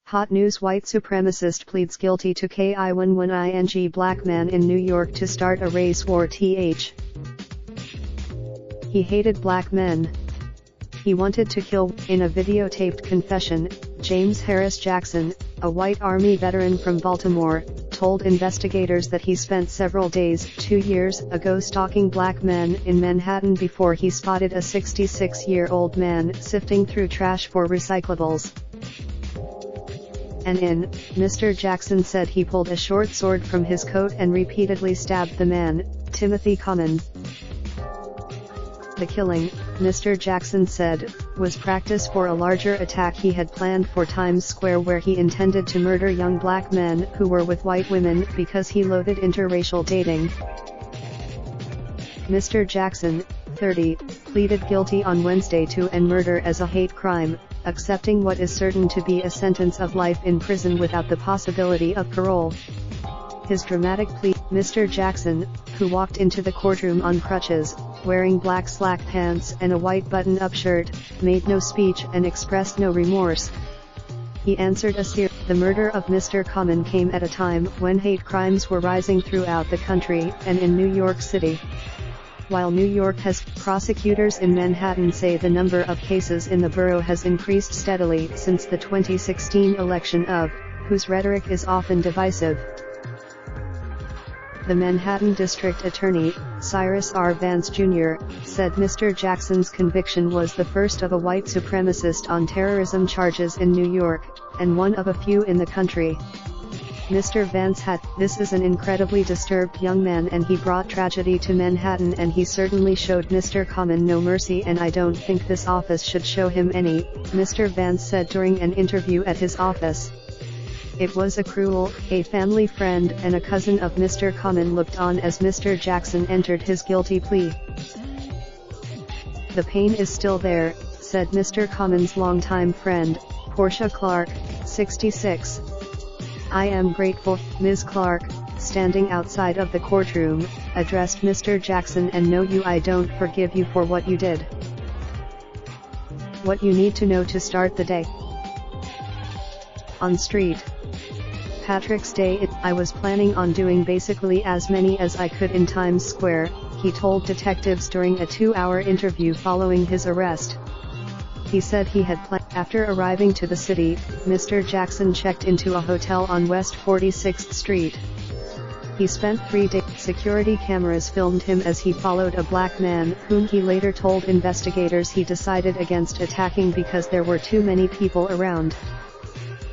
Hot news: white supremacist pleads guilty to Ki11ing black man in New York to start a race war. He hated black men. He wanted to kill. In a videotaped confession, James Harris Jackson, a white Army veteran from Baltimore, told investigators that he spent several days, 2 years ago, stalking black men in Manhattan before he spotted a 66-year-old man sifting through trash for recyclables. Mr. Jackson said he pulled a short sword from his coat and repeatedly stabbed the man, Timothy Common. The killing, Mr. Jackson said, was practice for a larger attack he had planned for Times Square, where he intended to murder young black men who were with white women because he loathed interracial dating. Mr. Jackson, 30, pleaded guilty on Wednesday to murder as a hate crime, accepting what is certain to be a sentence of life in prison without the possibility of parole. His dramatic plea: Mr. Jackson, who walked into the courtroom on crutches, wearing black slack pants and a white button-up shirt, made no speech and expressed no remorse. He answered a series. The murder of Mr. Common came at a time when hate crimes were rising throughout the country and in New York City. While New York has, prosecutors in Manhattan say the number of cases in the borough has increased steadily since the 2016 election, whose rhetoric is often divisive. The Manhattan District Attorney, Cyrus R. Vance Jr., said Mr. Jackson's conviction was the first of a white supremacist on terrorism charges in New York, and one of a few in the country. Mr. Vance had, "This is an incredibly disturbed young man and he brought tragedy to Manhattan, and he certainly showed Mr. Common no mercy, and I don't think this office should show him any," Mr. Vance said during an interview at his office. "It was a cruel, a family friend and a cousin of Mr. Common looked on as Mr. Jackson entered his guilty plea. The pain is still there," said Mr. Common's longtime friend, Portia Clark, 66. "I am grateful." Ms. Clark, standing outside of the courtroom, addressed Mr. Jackson and "No, I don't forgive you for what you did. What you need to know to start the day." On St. Patrick's Day, I was planning on doing basically as many as I could in Times Square, he told detectives during a 2-hour interview following his arrest. He said he had planned. After arriving to the city, Mr. Jackson checked into a hotel on West 46th Street. He spent 3 days. Security cameras filmed him as he followed a black man, whom he later told investigators he decided against attacking because there were too many people around.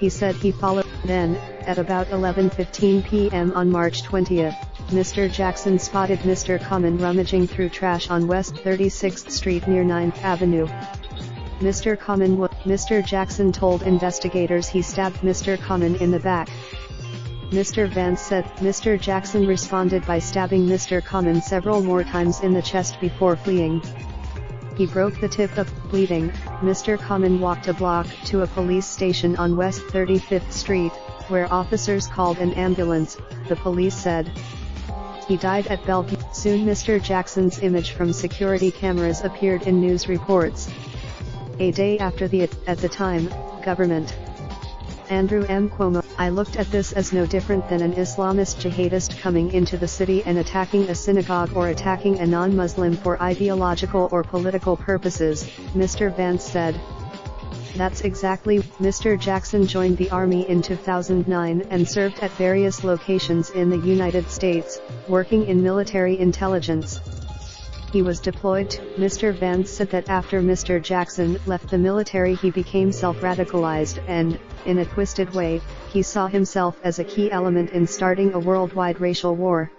He said he followed. Then, at about 11:15 p.m. on March 20, Mr. Jackson spotted Mr. Common rummaging through trash on West 36th Street near 9th Avenue. Mr. Jackson told investigators he stabbed Mr. Common in the back. Mr. Vance said Mr. Jackson responded by stabbing Mr. Common several more times in the chest before fleeing. He broke the tip of bleeding. Mr. Common walked a block to a police station on West 35th Street, where officers called an ambulance, the police said. He died at Bellevue. Soon Mr. Jackson's image from security cameras appeared in news reports. A day after at the time, government. Andrew M. Cuomo: "I looked at this as no different than an Islamist jihadist coming into the city and attacking a synagogue or attacking a non-Muslim for ideological or political purposes," Mr. Vance said. That's exactly. Mr. Jackson joined the Army in 2009 and served at various locations in the United States, working in military intelligence. He was deployed to. Mr. Vance said that after Mr. Jackson left the military he became self-radicalized and, in a twisted way, he saw himself as a key element in starting a worldwide racial war.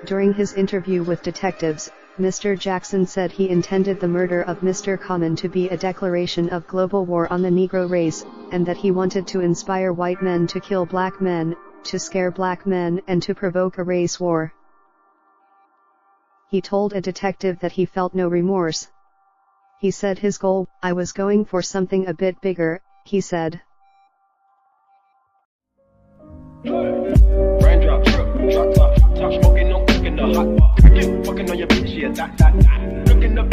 During his interview with detectives, Mr. Jackson said he intended the murder of Mr. Common to be a declaration of global war on the Negro race, and that he wanted to inspire white men to kill black men, to scare black men and to provoke a race war. He told a detective that he felt no remorse. He said his goal: "I was going for something a bit bigger," he said. Raindrop, drop top, smoking, no cooking the hot pot. Fucking on your bitch, yeah, that. Looking up